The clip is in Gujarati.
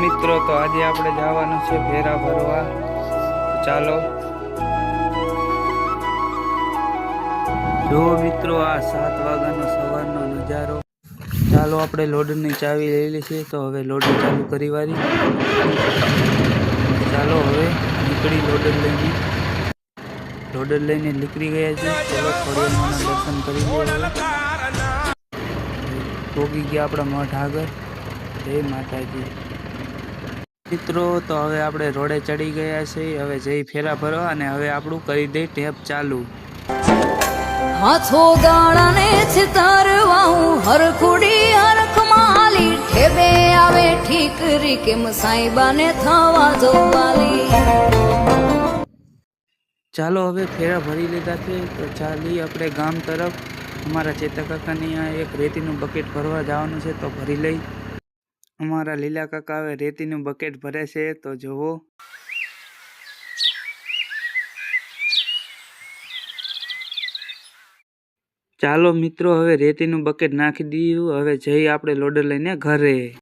મિત્રો, તો આજે આપણે જવાનું છે ફેરા ભરવા. ચાલો. જો મિત્રો, આ 7 વાગ્યાનો સવારનો નજારો. ચાલો, આપણે લોડરની ચાવી લઈ લઈશું, તો હવે લોડર ચાલુ કરી વાળી. ચાલો હવે નીકળી લોડર લઈને નીકળી ગયા છે. ચલો થોડી વારના દર્શન કરી લઈએ. પોગી ગયા આપણા મઠ આગળ. જય માતાજી. મિત્રો, તો હવે આપણે રોડે ચડી ગયા છે. હવે જઈ ફેરા ભરવા અને હવે આપણું કરી દઈ ટેપ ચાલુ. હાથો ગાળાને છિતારવા હું હરખુડી હરખમાલી ઠેબે આવે ઠીકરી કેમ સાઈબાને થવા જોવાલી. ચાલો હવે ફેરા ભરી લીધા છે, તો ચાલી આપણે ગામ તરફ. અમારા ચેતા કાકાની આ એક રેતીનું બકેટ ભરવા જવાનું છે, તો ભરી લઈ. અમારા લીલા કાકા હવે રેતીનું બકેટ ભરે છે, તો જુઓ. ચાલો મિત્રો, હવે રેતીનું બકેટ નાખી દીધું. હવે જઈ આપણે લોડર લઈને ઘરે.